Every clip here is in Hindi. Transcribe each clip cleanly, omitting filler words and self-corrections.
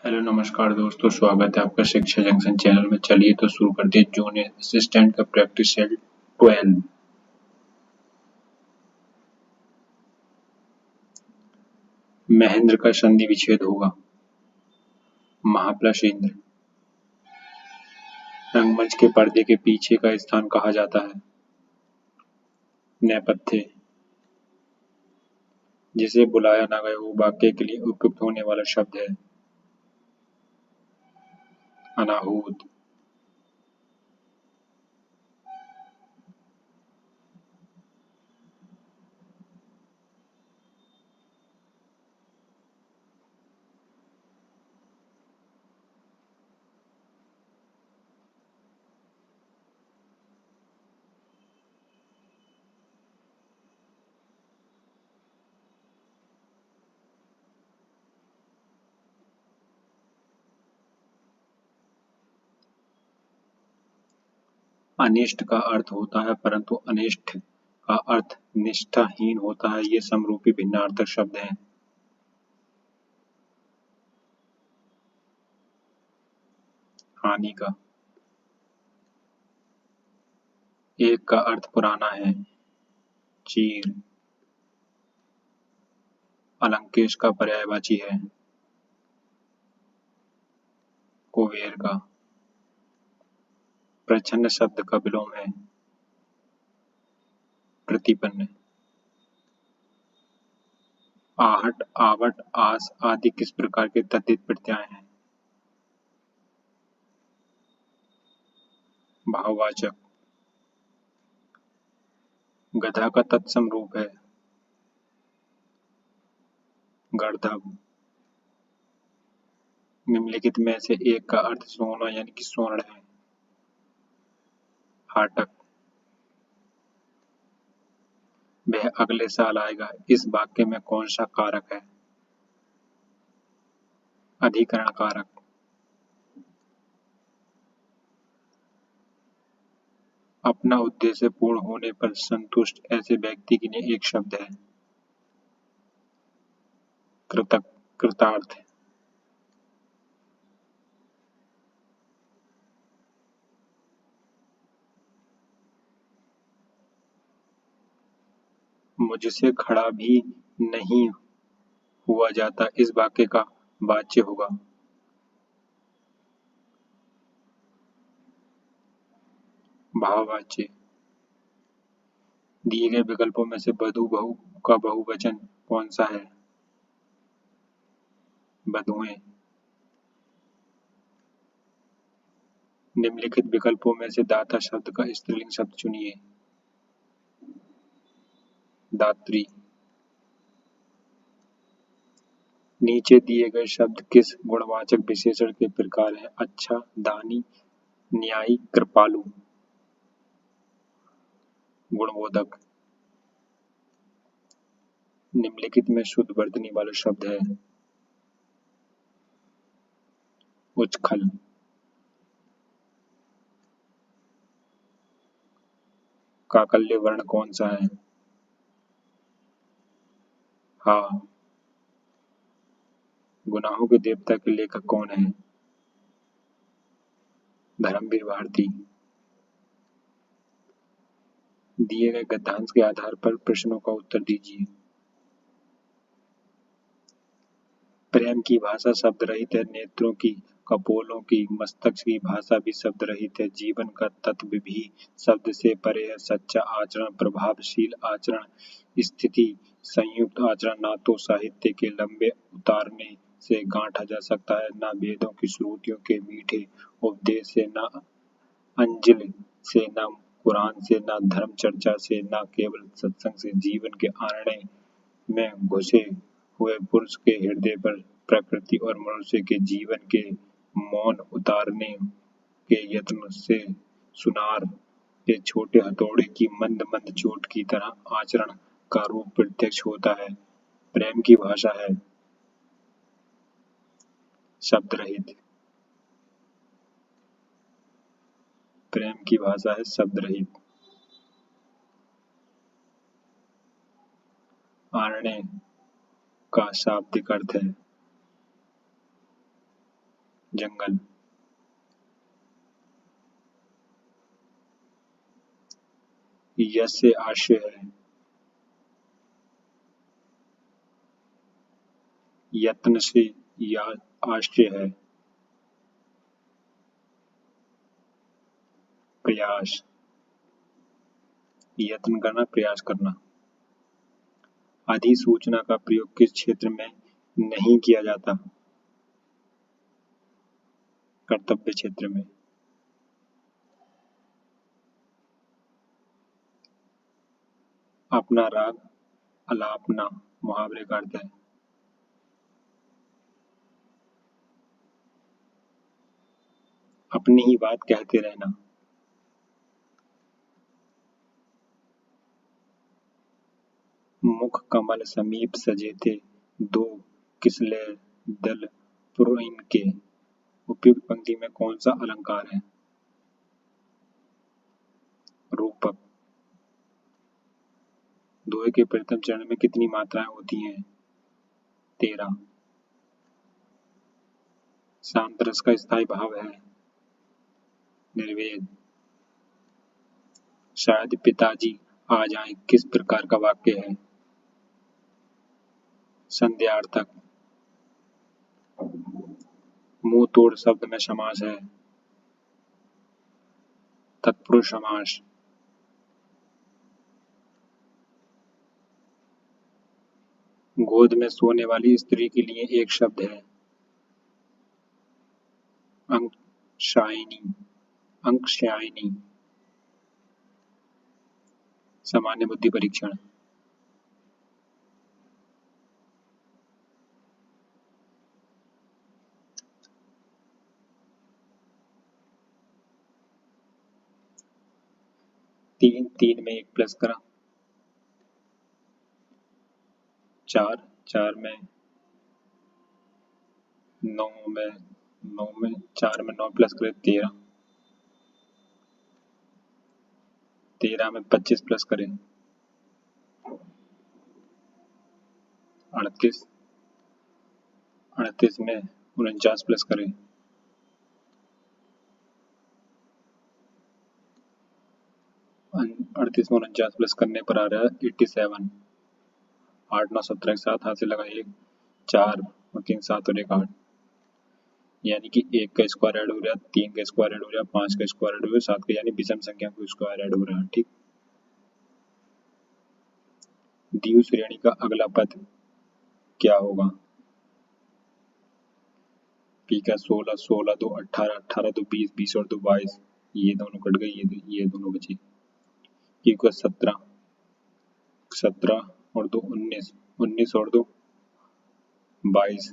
हेलो नमस्कार दोस्तों, स्वागत है आपका शिक्षा जंक्शन चैनल में। चलिए तो शुरू करते हैं जूनियर असिस्टेंट का प्रैक्टिस सेट 12। महेंद्र का संधि विच्छेद होगा। महाप्लस इंद्र। रंगमंच के पर्दे के पीछे का स्थान कहा जाता है नेपथ्य। जिसे बुलाया ना गया वो वाक्य के लिए उपयुक्त होने वाला शब्द है अनाहूत। अनिष्ट का अर्थ होता है परंतु अनिष्ट का अर्थ निष्ठाहीन होता है। ये समरूपी भिन्नार्थक शब्द हैं। हानि का। एक का अर्थ पुराना है चीर। अलंकेश का पर्यायवाची है कुबेर का। प्रच्छन्न शब्द का विलोम है प्रतिपन्न। आहट, आवट, आस आदि किस प्रकार के तद्धित प्रत्यय हैं? भाववाचक। गधा का तत्सम रूप है गर्दभ। निम्नलिखित में से एक का अर्थ सोना यानी कि स्वर्ण है हाटक। वह अगले साल आएगा। इस वाक्य में कौन सा कारक है? अधिकरण कारक। अपना उद्देश्य पूर्ण होने पर संतुष्ट ऐसे व्यक्ति के लिए एक शब्द है कृतक कृतार्थ। मुझसे खड़ा भी नहीं हुआ जाता इस वाक्य का वाच्य होगा भाववाच्य। दिए गए विकल्पों में से वधू बहु का बहुवचन कौन सा है? वधुएं। निम्नलिखित विकल्पों में से दाता शब्द का स्त्रीलिंग शब्द चुनिए। दात्री। नीचे दिए गए शब्द किस गुणवाचक विशेषण के प्रकार हैं? अच्छा, दानी, न्यायी, कृपालु। गुणबोधक। निम्नलिखित में शुद्ध वर्तनी वाला शब्द है उच्छल। काकल्य वर्ण कौन सा है? हाँ। गुनाहों के देवता के लेखक कौन है? धर्मवीर भारती। दिए गए गद्यांश के आधार पर प्रश्नों का उत्तर दीजिए। प्रेम की भाषा शब्द रहित है। नेत्रों की, कपोलों की, मस्तक की भाषा भी शब्द रहित है। जीवन का तत्व भी शब्द से परे है। सच्चा आचरण, प्रभावशील आचरण, स्थिति संयुक्त आचरण ना तो साहित्य के लंबे उतारने से गांठा जा सकता है, ना वेदों की श्रुतियों के मीठे उपदेश से, ना अंजिल से, ना कुरान से, ना धर्म चर्चा से, ना केवल सत्संग से। जीवन के आरण्य में घुसे हुए पुरुष के हृदय पर प्रकृति और मनुष्य के जीवन के मौन उतारने के यत्न से सुनार के छोटे हथौड़े की मंद मंद चोट की तरह आचरण का रूप प्रत्यक्ष होता है। प्रेम की भाषा है शब्द रहित। प्रेम की भाषा है शब्द रहित। आरण्य का शाब्दिक अर्थ है जंगल। यश से आशय है। यत्न से या आशय है। प्रयास। यत्न करना, प्रयास करना। अधिसूचना का प्रयोग किस क्षेत्र में नहीं किया जाता? कर्तव्य क्षेत्र में। अपना राग अलापना मुहावरे का अर्थ है। अपनी ही बात कहते रहना। मुख कमल समीप सजे थे दो किसलय दल पुरइन के। उपयुक्त पंक्ति में कौन सा अलंकार है? रूपक। दोहे के प्रथम चरण में कितनी मात्राएं होती हैं? 13। शांत रस का स्थायी भाव है निर्वेद। शायद पिताजी आ जाएं किस प्रकार का वाक्य है? संध्यार्थक। मुंह तोड़ शब्द में समास है तत्पुरुष समास। गोद में सोने वाली स्त्री के लिए एक शब्द है अंकशायिनी। अंकशायिनी। सामान्य बुद्धि परीक्षण। तीन तीन में एक प्लस करा। 4 4 में 9 में 9 में 4 में 9 प्लस करे 13। 13 में 25 प्लस करें 38। 38 में 49 प्लस करें 38 में 49 प्लस करने पर आ रहा है 87। 8 9 17 के साथ हाथ से लगा 1 4 और 3 7 और 1 8। यानी कि 1 का स्क्वायर ऐड हो रहा है, 3 का स्क्वायर ऐड हो रहा है, 5 का स्क्वायर ऐड हो रहा है, 7 का, यानी विषम संख्या का स्क्वायर ऐड हो रहा है। ठीक। द्वितीय श्रेणी का अगला पद क्या होगा? पी का 16 16 2 18 18 2 20 20 और 2 22। ये दोनों कट गए, ये दोनों बचे। क्यू का 17 17 और 2 19 19 और 2 22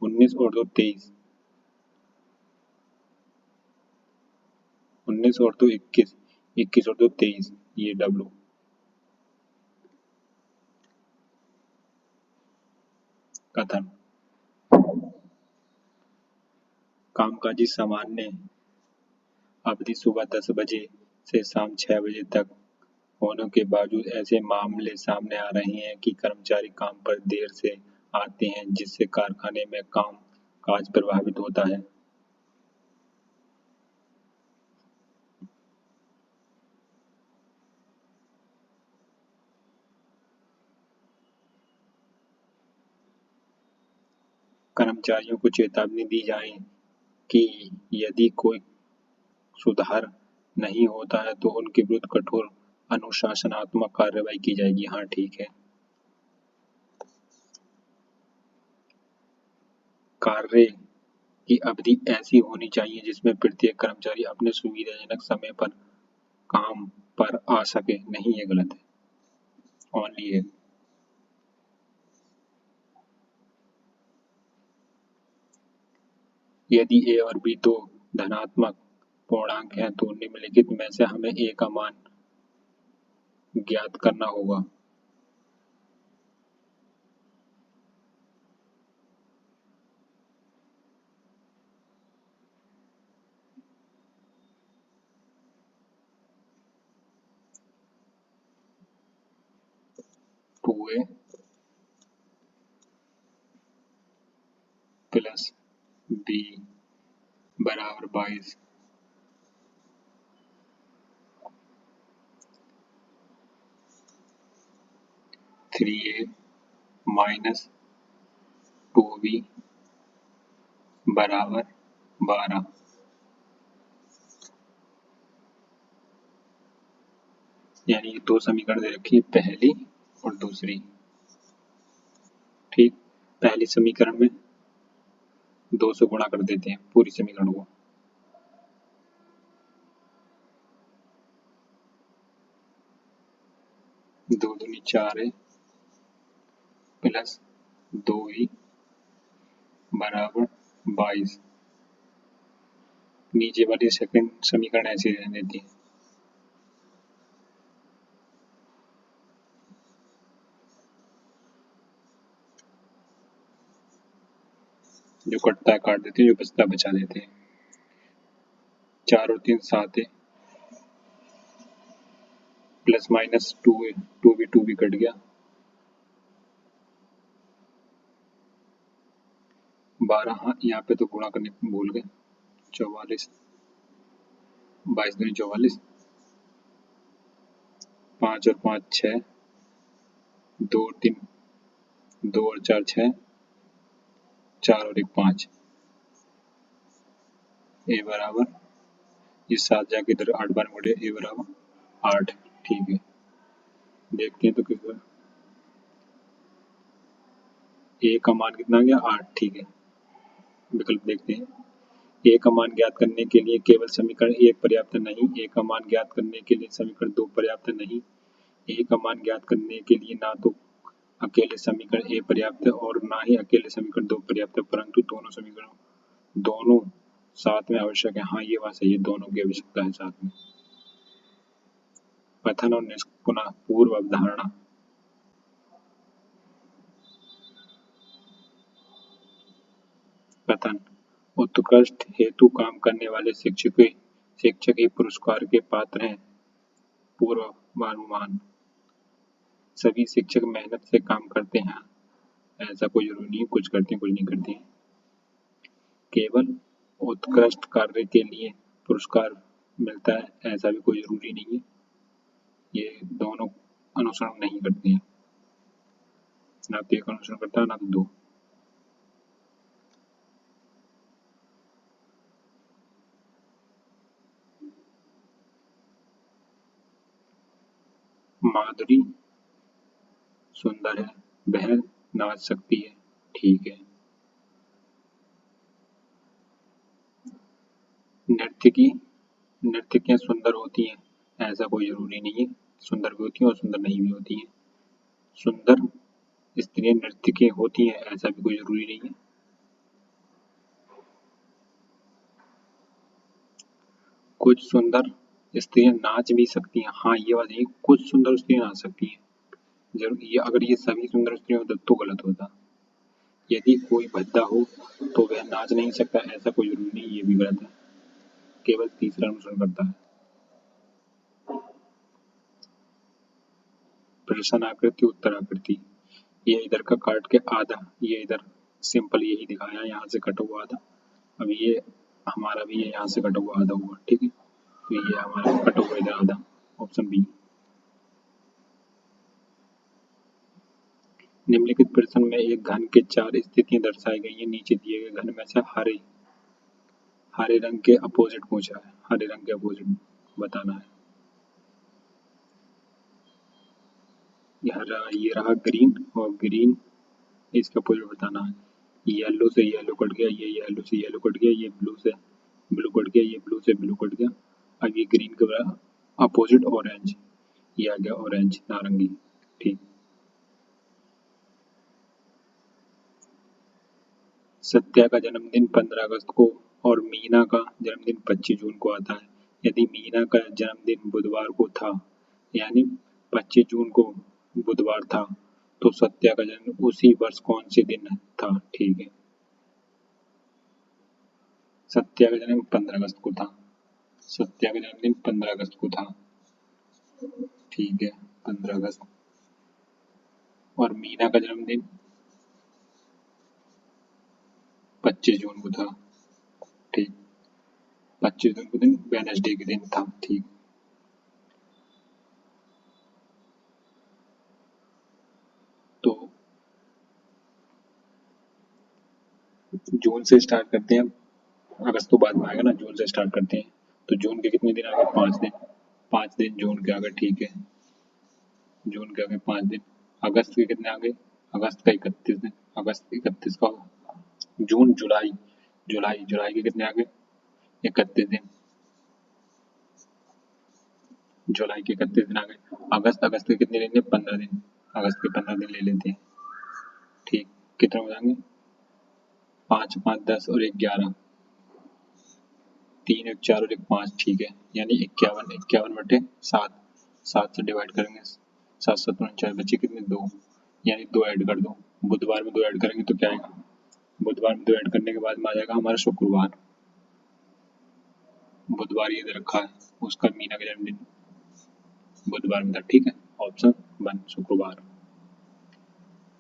19 और 2 23 19 और 2 21 21 और 2 23। ये डब्लू। कथन। कामकाजी सामान्य अवधि सुबह 10 बजे से शाम 6 बजे तक होने के बावजूद ऐसे मामले सामने आ रहे हैं कि कर्मचारी काम पर देर से आते हैं, जिससे कारखाने में काम काज प्रभावित होता है। कर्मचारियों को चेतावनी दी जाए कि यदि कोई सुधार नहीं होता है तो उनके विरुद्ध कठोर अनुशासनात्मक कार्रवाई की जाएगी। हाँ ठीक है। कार्य की अवधि ऐसी होनी चाहिए जिसमें प्रत्येक कर्मचारी अपने सुविधाजनक समय पर काम पर आ सके। नहीं, ये गलत है। ओनली है। यदि ए और बी दो धनात्मक पूर्णांक हैं तो निम्नलिखित में से हमें ए का मान ज्ञात करना होगा। टू ए प्लस बी बराबर 22। 3a माइनस 2b बराबर 12। यानी ये दो समीकरण दे रखी है, पहली और दूसरी। ठीक, पहली समीकरण में 2 से गुणा कर देते हैं पूरी समीकरण को। 2 दूनी 4 है प्लस 2e बराबर 22। नीचे वाली सेकंड समीकरण ऐसी रहने देती है। जो कटता है काट देते हैं, जो बचता है बचा देते हैं। 4 और 3 7 है प्लस माइनस 2 है, 2 भी कट गया। 12, हाँ यहाँ पे तो गुणा करने भूल गए। 44, 22 दूनी 44, 5 और 5 6, 2 और 3 2 और 4 6, 4 और 1 5। ए बराबर, ये 7 जाके इधर 8 बार मुड़े, ए बराबर 8। ठीक है, देखते हैं तो किस बार ए का मान कितना आ गया 8। ठीक है, विकल्प देखते हैं। ए का मान ज्ञात करने के लिए केवल समीकरण 1 पर्याप्त नहीं। ए का मान ज्ञात करने के लिए समीकरण 2 पर्याप्त नहीं। ए का मान ज्ञात करने के लिए ना तो अकेले समीकरण ए पर्याप्त है और ना ही अकेले समीकरण 2 पर्याप्त है, परंतु दोनों समीकरण दोनों साथ में आवश्यक है। हाँ, ये बात सही है, दोनों की आवश्यकता है साथ में। कथन और पुनः पूर्व अवधारणा। कथन, उत्कृष्ट हेतु काम करने वाले शिक्षक ही पुरस्कार के पात्र हैं। पूर्वानुमान, सभी शिक्षक मेहनत से काम करते हैं, ऐसा कोई जरूरी नहीं है, कुछ करते हैं कुछ नहीं करते हैं। केवल उत्कृष्ट कार्य के लिए पुरस्कार मिलता है, ऐसा भी कोई जरूरी नहीं है। ये दोनों अनुसरण नहीं करते हैं, ना तो एक अनुसरण करता है ना तो दो। माधुरी सुंदर है, वह नाच सकती है। ठीक है। नर्तकियां सुंदर होती हैं, ऐसा कोई जरूरी नहीं है। सुंदर भी होती हैं और सुंदर नहीं भी होती हैं। सुंदर स्त्रियां नर्तकी होती हैं, ऐसा भी कोई जरूरी नहीं है। कुछ सुंदर स्त्रियां नाच भी सकती हैं, हाँ ये बात नहीं, कुछ सुंदर स्त्रियां नाच सकती हैं। जरूर ये, अगर ये सभी सुंदर स्त्रियां होता तो गलत होता। यदि कोई भद्दा हो तो वह नाच नहीं सकता, ऐसा कोई जरूरी नहीं, ये भी गलत है। केवल तीसरा अनुसरण करता है। प्रश्न आकृति उत्तर आकृति, ये इधर का काट के आधा, ये इधर सिंपल यही दिखाया, यहाँ से कटा हुआ आधा। अब ये हमारा भी है, यहाँ से कटा हुआ आधा हुआ। ठीक है, तो ये हमारा कटा हुआ इधर आधा, ऑप्शन बी। निम्नलिखित प्रश्न में एक घन के 4 स्थितियां दर्शाई गई हैं। नीचे दिए गए घन में से हरे रंग के अपोजिट पूछा है, हरे रंग के अपोजिट बताना है। ये रहा ग्रीन, और ग्रीन इसका अपोजिट बताना है। येलो से येलो कट गया, ये येलो से येलो कट गया, ये ब्लू से ब्लू कट गया, ये ब्लू से ब्लू कट गया। अब ये ग्रीन का अपोजिट ऑरेंज, ये आ गया ऑरेंज नारंगी। ठीक। सत्या का जन्मदिन 15 अगस्त को और मीना का जन्मदिन 25 जून को आता है। यदि मीना का जन्मदिन बुधवार को था, यानी 25 जून को बुधवार था, तो सत्या का जन्म उसी वर्ष कौन से दिन था। ठीक है, सत्या का जन्म 15 अगस्त को था। सत्या का जन्मदिन 15 अगस्त को था। ठीक है, 15 अगस्त। और मीना का जन्मदिन 25 जून को था। ठीक। 25 जून के दिन वेडनेसडे के दिन था। ठीक, तो जून से स्टार्ट करते हैं, अगस्त तो बाद में आएगा ना, जून से स्टार्ट करते हैं। तो जून के कितने दिन आ गए? 5 दिन। 5 दिन जून के आ गए। ठीक है, जून के आ गए 5 दिन। अगस्त के कितने आ गए? अगस्त का 31 दिन। अगस्त 31 का जून जुलाई, जुलाई के कितने आ गए? 31 दिन। जुलाई के 31 दिन आ गए। अगस्त के कितने दिन? 15 दिन। अगस्त के 15 दिन ले लेते हैं। ठीक, कितने हो जाएंगे? 5 5 10 और 1 11, 3 1 4 और 1 5। ठीक है, यानी 51, 51/7, 7 से डिवाइड करेंगे, 7 7 49, बचे कितने? 2, यानी 2 ऐड कर दो। बुधवार में 2 ऐड करेंगे तो क्या आएगा? बुधवार में 2 ऐड करने के बाद में आ जाएगा हमारा शुक्रवार। बुधवार ये दे रखा है, उसका मीना का जन्मदिन बुधवार में था। ठीक है, ऑप्शन 1 शुक्रवार।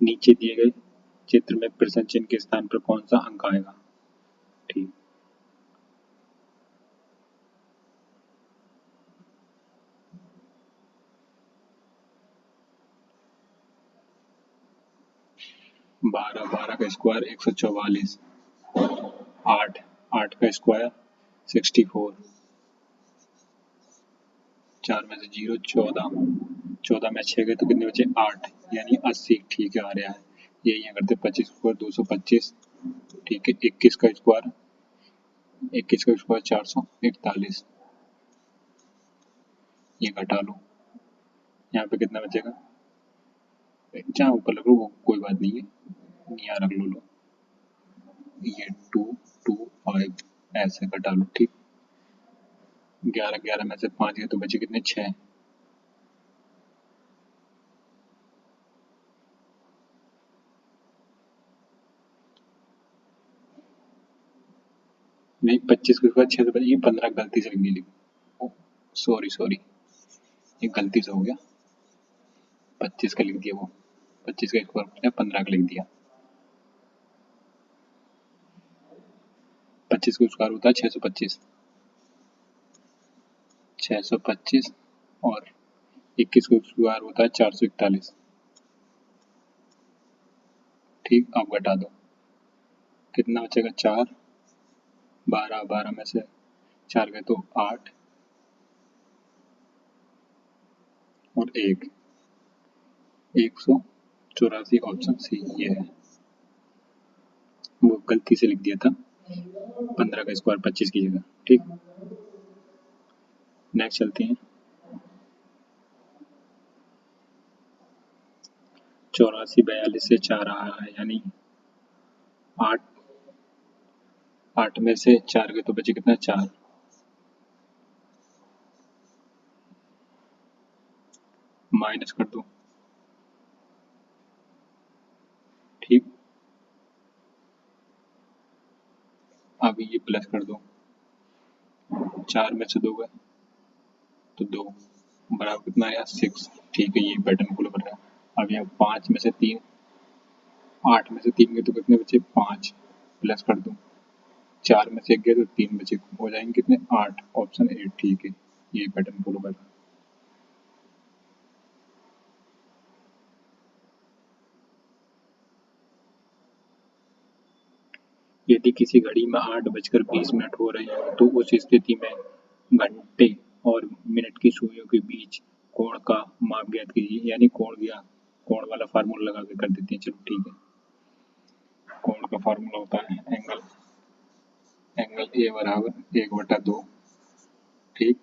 नीचे दिए गए चित्र में प्रश्न चिन्ह के स्थान पर कौन सा अंक आएगा? ठीक, 12 12 का स्क्वायर 144, 8 8 का स्क्वायर 64, 4 में से 0 14, 14 में 6 गए तो कितने बचे? 8, यानी 80। ठीक है, आ रहा है। यही यहाँ करते 25 स्क्वायर 225। ठीक है, 21 का स्क्वायर 441, ये घटा लो। यहाँ पे कितना बचेगा? जहाँ ऊपर लग लो वो कोई बात नहीं है, यहाँ रख लो। ये 2 2 5 ऐसे घटा लो। ठीक, 11 11 में से 5 गए तो बचे कितने? 6। नहीं, 25 के बाद 6 से बचे, ये 15 गलती से लिख दी। सॉरी, ये गलती से हो गया। 25 का लिख दिया, वो 25 का स्क्वायर 15 का लिख दिया। 25 का स्क्वायर होता है 625, 625, और 21 का स्क्वायर होता है 441। ठीक, अब घटा दो, कितना बचेगा? 4, 12 12 में से 4 गए तो 8 और 1, 184। ऑप्शन सी ये है, वो गलती से लिख दिया था 15 का स्क्वायर 25 की जगह। ठीक, नेक्स्ट चलते हैं। 84 42 से 4 आ रहा है, यानी 8, 8 में से 4 गए तो बचे कितना? 4, माइनस कर दो। ठीक, अभी ये प्लस कर दो। 4 में से 2 गए तो 2, बराबर कितना आया? 6। ठीक है, ये पैटर्न फॉलो कर रहा है। अब यहाँ 5 में से 3, 8 में से 3 गए तो कितने बचे? 5, प्लस कर दो। 4 में से 1 गए तो 3 बचे, हो जाएंगे कितने? 8। ऑप्शन ए ठीक है, ये पैटर्न फॉलो कर रहा है। यदि किसी घड़ी में 8:20 हो रहे हैं तो उस स्थिति में घंटे और मिनट की सुइयों के बीच कोण का माप ज्ञात कीजिए। यानी कोण वाला फार्मूला लगा के कर देते हैं। चलो ठीक है, कोण का फार्मूला होता है एंगल ए बराबर 1/2। ठीक,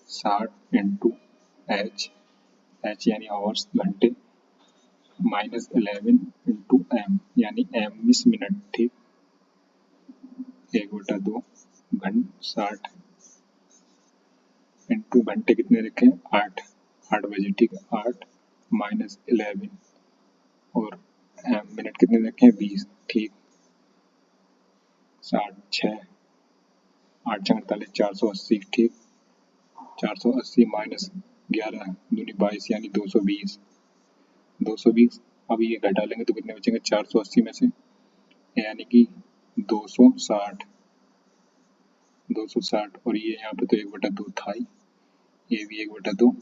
60 इंटू एच यानी आवर्स घंटे, माइनस 11 इंटू एम यानी एम मिस मिनट। ठीक, 1/2 घन 60 इंटू घंटे कितने रखे? 8, 8 बजे। ठीक है, 8 माइनस 11 और मिनट कितने रखे हैं? 20। ठीक, 60 6 8 48 480। ठीक, 480 माइनस 11 दूनी 22 यानी 220। 220, अभी ये घटा लेंगे तो कितने बचेंगे? 480 में से, यानी कि 260। 260 और ये यहाँ पे तो 1/2 था ही, ये भी 1/2।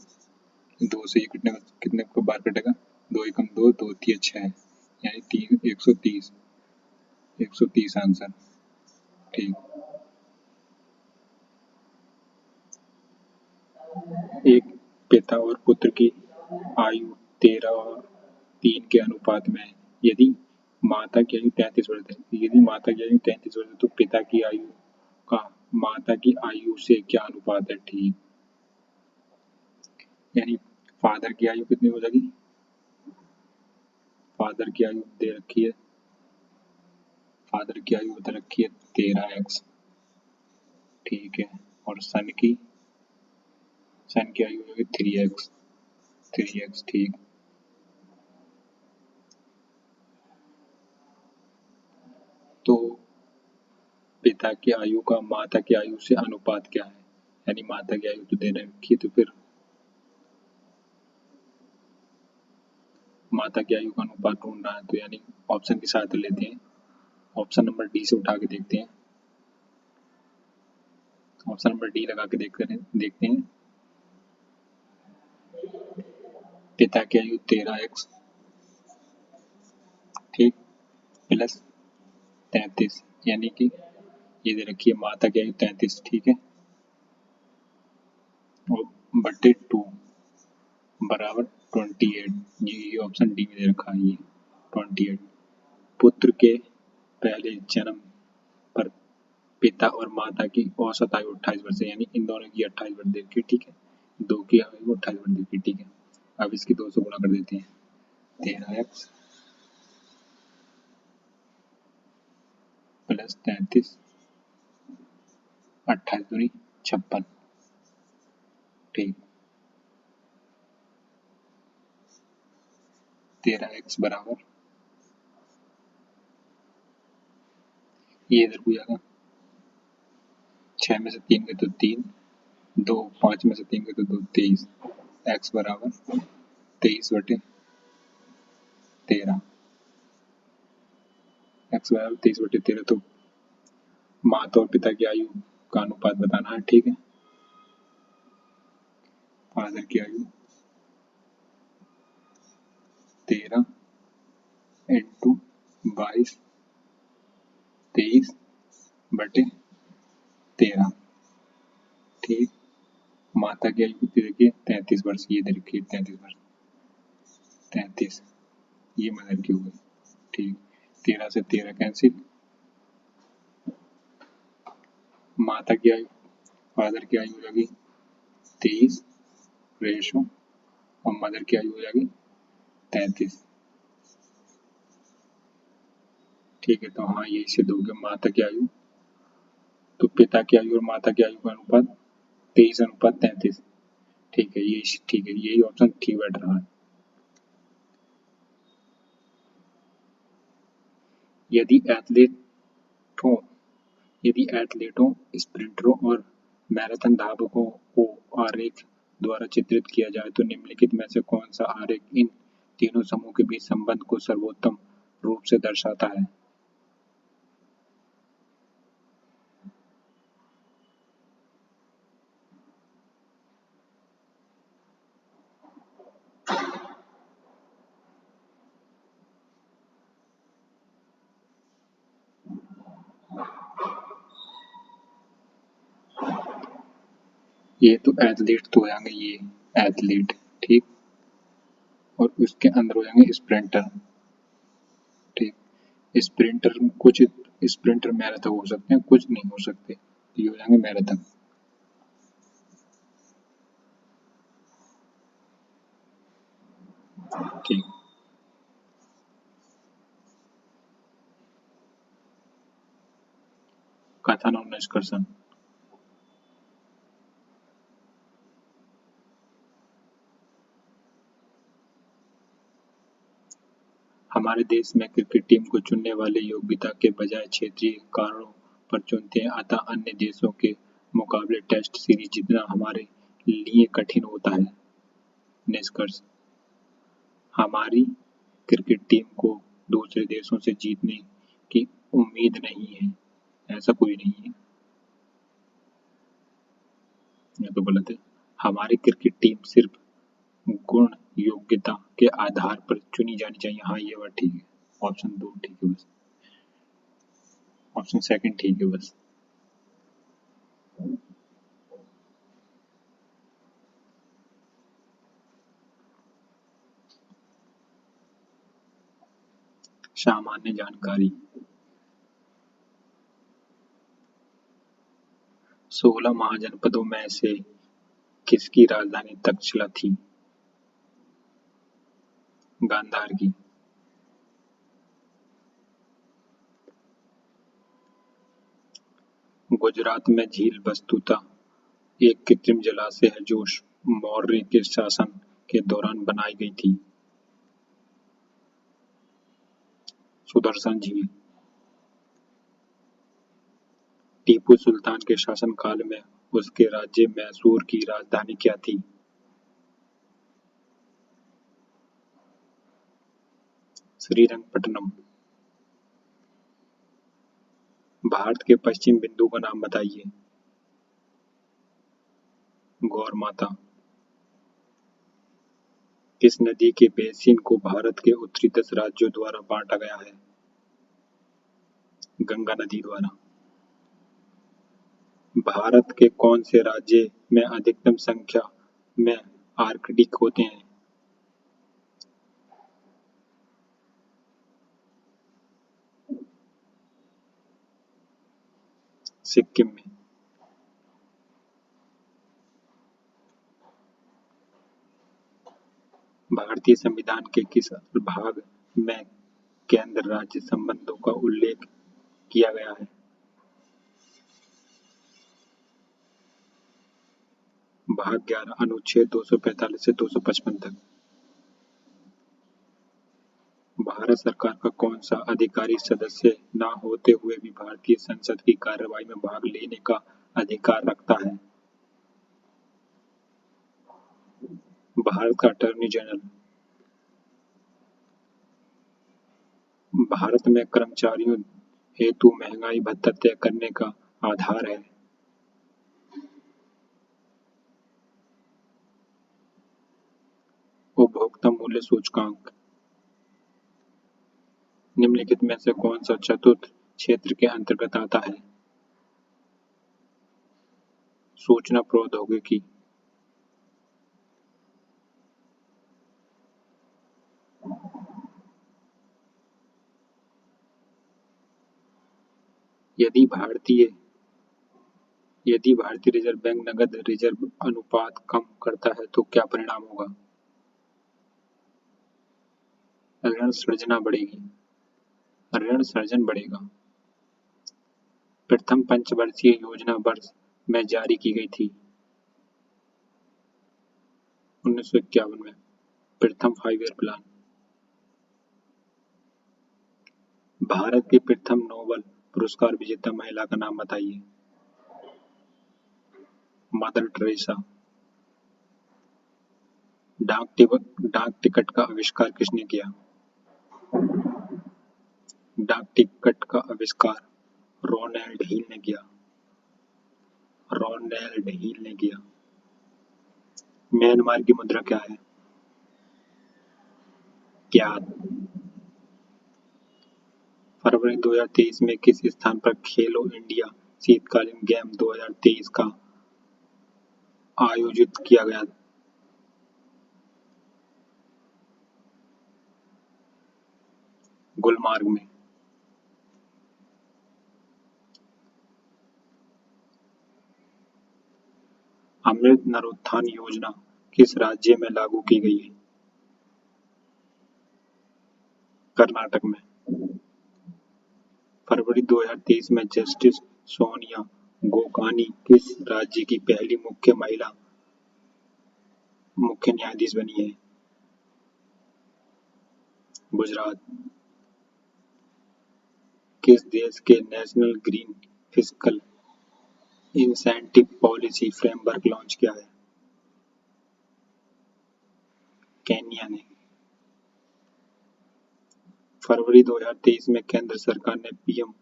2 से ये कितने कितने को बार कटेगा, 2 एकम 2, 2 तिया 6, यानी 130, 130 आंसर। ठीक, एक पिता और पुत्र की आयु 13 और 3 के अनुपात में है। यदि माता की आयु 33 वर्ष है, यदि माता की आयु 33 वर्ष है तो पिता की आयु का माता की आयु से क्या अनुपात है। ठीक, यानी फादर की आयु कितनी हो जाएगी, फादर की आयु दे रखी है, फादर की आयु बता रखी है 13x। ठीक है, और सन की आयु होगी 3x, 3x। ठीक, तो पिता की आयु का माता की आयु से अनुपात क्या है, यानी माता की आयु तो दे रखी है, तो फिर माता की आयु का अनुपात ढूंढना है, तो यानी ऑप्शन की सहायता लेते हैं। ऑप्शन नंबर डी से उठा के देखते हैं, ऑप्शन नंबर डी लगा के देखते हैं। पिता की आयु 13x, ठीक, प्लस 33, यानी कि ये दे रखी है माता की आयु 33, ठीक है, और बटे 2 बराबर 28, ये ऑप्शन डी में दे रखा है, ये 28। पुत्र के पहले जन्म पर पिता और माता की औसत आयु 28 वर्ष है, यानी इन दोनों की 28 वर्ष दे रखी है। ठीक है, दो की आयु 28 वर्ष दे रखी है। ठीक है, अब इसकी 2 से गुणा कर देते हैं, 13x प्लस 33, 28 दूनी 56। ठीक, 13x बराबर, ये इधर को जाएगा, 6 में से 3 गए तो 3, 2 5 में से 3 गए तो 2, 23, x बराबर 23/13, x बराबर 23/13। तो माता और पिता की आयु का अनुपात बताना है। ठीक है, फादर की आयु 13 इंटू 22, 23/13। ठीक, माता की आयु कितनी देखिए 33 वर्ष, ये दे रखी है 33 वर्ष, 33, ये मदर की हो गई। ठीक, 13 से 13 कैंसिल, माता की आयु फादर की आयु हो जाएगी 23 रेशो, और मदर की आयु हो जाएगी 33। ठीक है, तो हाँ ये इसे दोगे माता की आयु, तो पिता की आयु और माता की आयु का अनुपात 23/33। ठीक है, ये ठीक है, यही ऑप्शन ठीक बैठ रहा है। यदि एथलीटों स्प्रिंटरों और मैराथन धावकों को आरेख द्वारा चित्रित किया जाए तो निम्नलिखित में से कौन सा आरेख इन तीनों समूह के बीच संबंध को सर्वोत्तम रूप से दर्शाता है। ये तो एथलीट तो हो जाएंगे, ये एथलीट, ठीक, और उसके अंदर हो जाएंगे स्प्रिंटर। ठीक, स्प्रिंटर कुछ स्प्रिंटर मैराथन हो सकते हैं, कुछ नहीं हो सकते, ये हो जाएंगे मैराथन। ठीक, कथन और निष्कर्षण। हमारे देश में क्रिकेट टीम को चुनने वाले योग्यता के बजाय क्षेत्रीय कारणों पर चुनते हैं, अतः अन्य देशों के मुकाबले टेस्ट सीरीज जीतना हमारे लिए कठिन होता है। निष्कर्ष, हमारी क्रिकेट टीम को दूसरे देशों से जीतने की उम्मीद नहीं है, ऐसा कोई नहीं है। ये तो गलत है। हमारी क्रिकेट टीम सिर्फ गुण योग्यता के आधार पर चुनी जानी चाहिए। हाँ, ये बात ठीक है। ऑप्शन 2 ठीक है बस। ऑप्शन सेकंड ठीक है बस। सामान्य जानकारी। 16 महाजनपदों में से किसकी राजधानी तक्षशिला थी? गांधार की। गुजरात में झील वस्तुतः एक कृत्रिम जलाशय है जो मौर्य के शासन के दौरान बनाई गई थी। सुदर्शन झील। टीपू सुल्तान के शासनकाल में उसके राज्य मैसूर की राजधानी क्या थी? श्रीरंगपट्टनम। भारत के पश्चिम बिंदु का नाम बताइए। गौरमाता। किस नदी के बेसिन को भारत के उत्तरी 10 राज्यों द्वारा बांटा गया है? गंगा नदी द्वारा। भारत के कौन से राज्य में अधिकतम संख्या में आर्कटिक होते हैं? सिक्किम में। भारतीय संविधान के किस भाग में केंद्र राज्य संबंधों का उल्लेख किया गया है? भाग 11 अनुच्छेद 245 से 255 तक। भारत सरकार का कौन सा अधिकारी सदस्य न होते हुए भी भारतीय संसद की कार्यवाही में भाग लेने का अधिकार रखता है? भारत का अटॉर्नी जनरल। भारत में कर्मचारियों हेतु महंगाई भत्ता तय करने का आधार है? उपभोक्ता मूल्य सूचकांक। निम्नलिखित में से कौन सा चतुर्थ क्षेत्र के अंतर्गत आता है? सूचना प्रौद्योगिकी। यदि भारतीय रिजर्व बैंक नकद रिजर्व अनुपात कम करता है तो क्या परिणाम होगा? ऋण सृजना बढ़ेगी। ऋण सृजन बढ़ेगा। प्रथम पंचवर्षीय योजना वर्ष में जारी की गई थी। 1951 में। प्रथम 5 ईयर प्लान। भारत की प्रथम नोबेल पुरस्कार विजेता महिला का नाम बताइए। Mother Teresa. डाक टिकट का आविष्कार किसने किया? डाक टिकट का आविष्कार रोनाल्ड हील ने किया। रोनाल्ड हील ने किया। म्यांमार की मुद्रा क्या है? क्याद। फरवरी 2023 में किस स्थान पर खेलो इंडिया शीतकालीन गेम 2023 का आयोजित किया गया? गुलमार्ग में। अमृत नरोत्थान योजना किस राज्य में लागू की गई है? कर्नाटक में। फरवरी 2023 में जस्टिस सोनिया गोकानी किस राज्य की पहली महिला मुख्य न्यायाधीश बनी है? गुजरात। किस देश के national green fiscal incentive policy framework launch किया है? केन्या ने। फरवरी 2023 में केंद्र सरकार ने पीएम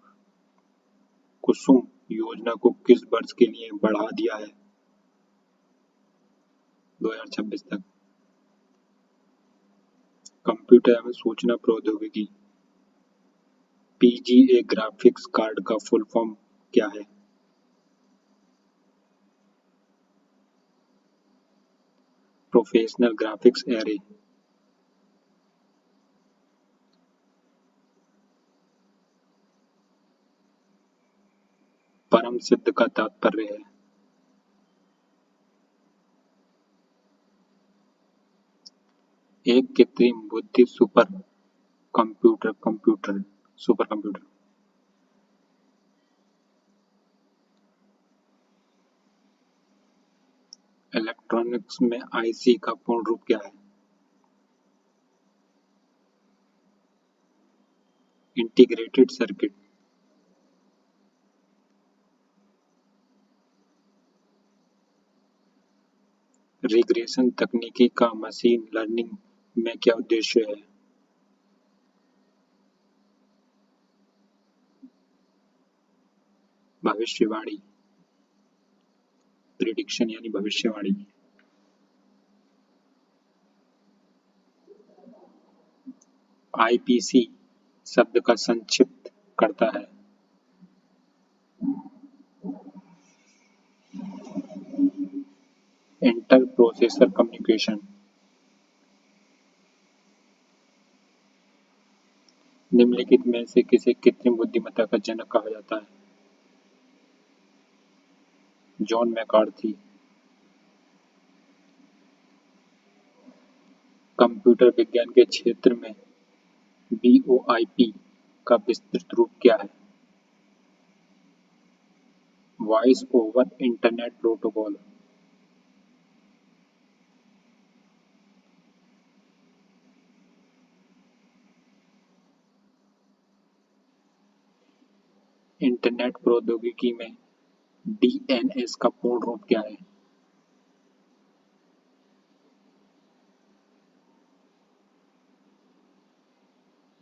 कुसुम योजना को किस वर्ष के लिए बढ़ा दिया है? 2026 तक। कंप्यूटर एवं सूचना प्रौद्योगिकी, पीजीए ग्राफिक्स कार्ड का फुल फॉर्म क्या है? Professional graphics array. परम सिद्ध का तात्पर्य है? एक कृत्रिम बुद्धि super computer super computer. Electronics में आईसी का पूर्ण रूप क्या है? Integrated circuit. रिग्रेशन तकनीकी का मशीन लर्निंग में क्या उद्देश्य है? भविष्यवाणी, प्रिडिक्शन यानी भविष्यवाणी। आईपीसी शब्द का संक्षिप्त करता है? Inter processor communication. निम्नलिखित में से किसे कृत्रिम बुद्धिमत्ता का जनक कहा जाता है? John McCarthy. कंप्यूटर विज्ञान के क्षेत्र में वीओआईपी का विस्तृत रूप क्या है? Voice over internet protocol. Internet प्रौद्योगिकी में डीएनएस का पूर्ण रूप क्या है?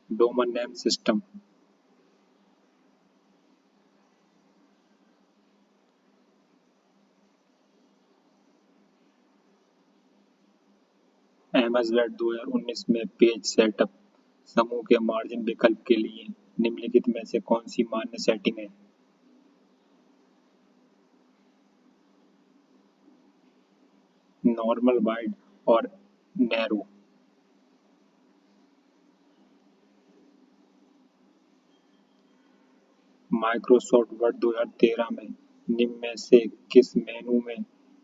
Domain name system. एमएसवेड 2019 में पेज सेटअप समूह के मार्जिन विकल्प के लिए निम्नलिखित में से कौन सी मान्य सेटिंग है? नॉर्मल, वाइड और नैरो। माइक्रोसॉफ्ट वर्ड 2013 में निम्न में से किस मेनू में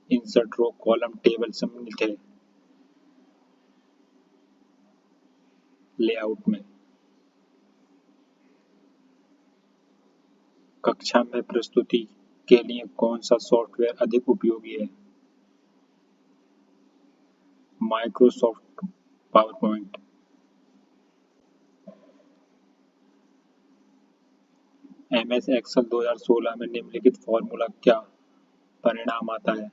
इंसर्ट रो कॉलम टेबल सम्मिलित है? लेआउट में। कक्षा में प्रस्तुति के लिए कौन सा सॉफ्टवेयर अधिक उपयोगी है? Microsoft PowerPoint. एमएस एक्सेल 2016 में निम्नलिखित फॉर्मूला क्या परिणाम आता है?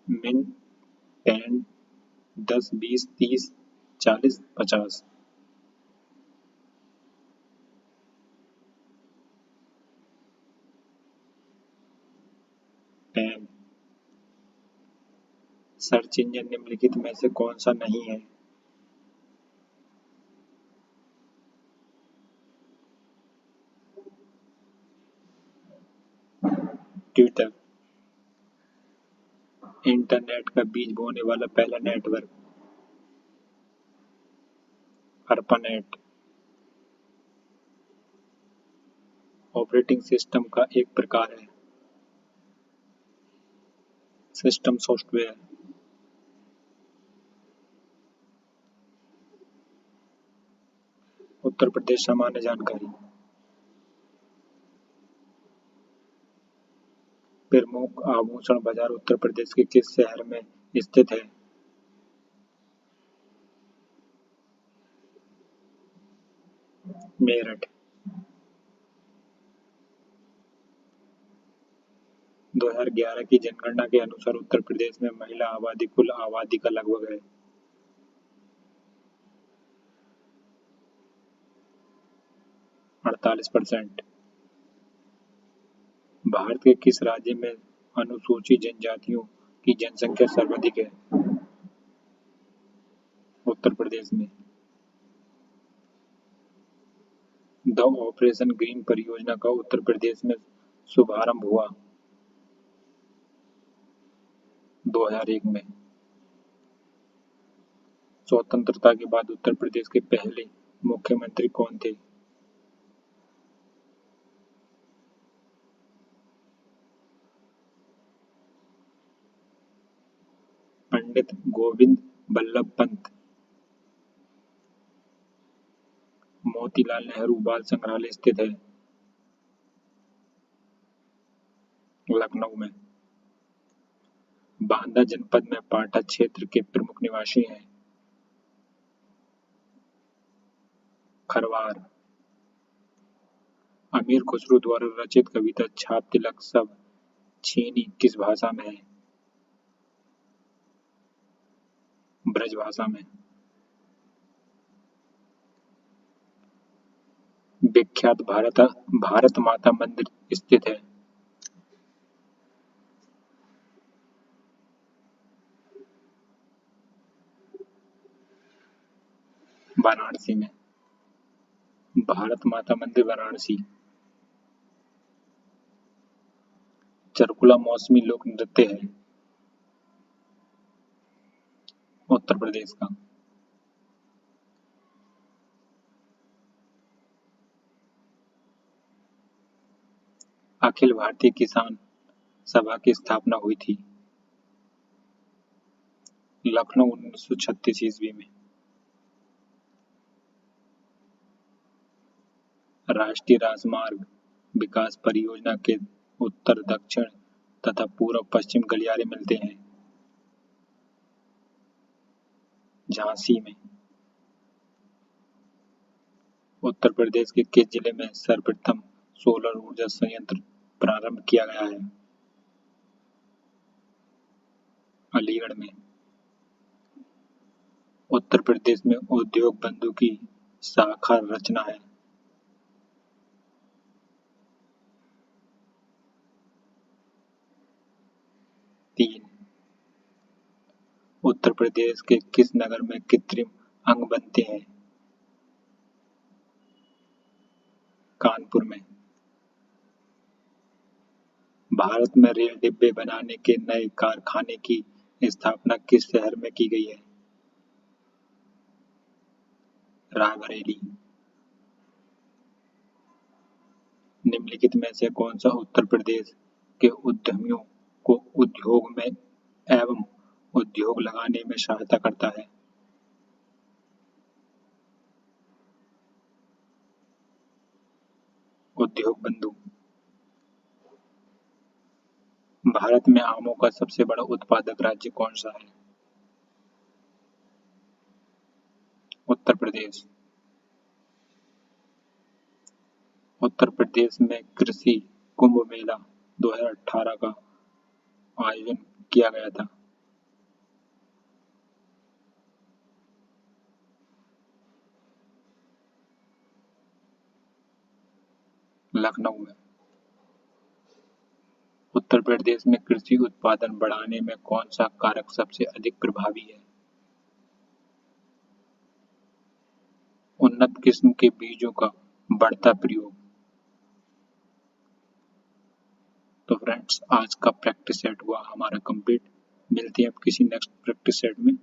मिन, 10, 10, 20, 30, 40, 50। 10। सर्च इंजन निम्नलिखित में से कौन सा नहीं है? ट्विटर। इंटरनेट का बीज बोने वाला पहला नेटवर्क? अर्पानेट। ऑपरेटिंग सिस्टम का एक प्रकार है? System software. उत्तर प्रदेश सामान्य जानकारी। प्रमुख आभूषण बाजार उत्तर प्रदेश के किस शहर में स्थित है? मेरठ। 2011 की जनगणना के अनुसार उत्तर प्रदेश में महिला आबादी कुल आबादी का लगभग है? 48%। भारत के किस राज्य में अनुसूचित जनजातियों की जनसंख्या सर्वाधिक है? उत्तर प्रदेश में। द ऑपरेशन ग्रीन परियोजना का उत्तर प्रदेश में शुभारंभ हुआ? 2001 में। स्वतंत्रता के बाद उत्तर प्रदेश के पहले मुख्यमंत्री कौन थे? पंडित गोविंद बल्लभ पंत। मोतीलाल नेहरू बाल संग्रहालय स्थित है? लखनऊ में। बांदा जनपद में पाठा क्षेत्र के प्रमुख निवासी हैं? खरवार। अमीर खुसरो द्वारा रचित कविता छाप तिलक सब छीनी किस भाषा में है? ब्रज भाषा में। विख्यात भारत माता मंदिर स्थित है? वाराणसी में। भारत माता मंदिर वाराणसी। चरकुला मौसमी लोक नृत्य है? उत्तर प्रदेश का। अखिल भारतीय किसान सभा की स्थापना हुई थी? लखनऊ 1936 ईस्वी में। राष्ट्रीय राजमार्ग विकास परियोजना के उत्तर दक्षिण तथा पूर्व पश्चिम गलियारे मिलते हैं? झांसी में। उत्तर प्रदेश के किस जिले में सर्वप्रथम सोलर ऊर्जा संयंत्र प्रारंभ किया गया है? अलीगढ़ में। उत्तर प्रदेश में उद्योग बंधु की शाखा रचना है? 3। उत्तर प्रदेश के किस नगर में कृत्रिम अंग बनते हैं? कानपुर में। भारत में रेल डिब्बे बनाने के नए कारखाने की स्थापना किस शहर में की गई है? रायबरेली। निम्नलिखित में से कौन सा उत्तर प्रदेश के उद्यमियों को उद्योग में एवं उद्योग लगाने में सहायता करता है? उद्योग बंधु। भारत में आमों का सबसे बड़ा उत्पादक राज्य कौन सा है? उत्तर प्रदेश। उत्तर प्रदेश में कृषि कुंभ मेला 2018 का आयोजन किया गया था? लखनऊ में। उत्तर प्रदेश में कृषि उत्पादन बढ़ाने में कौन सा कारक सबसे अधिक प्रभावी है? उन्नत किस्म के बीजों का बढ़ता प्रयोग। तो फ्रेंड्स, आज का प्रैक्टिस सेट हुआ हमारा कंप्लीट। मिलते हैं अब किसी नेक्स्ट प्रैक्टिस सेट में।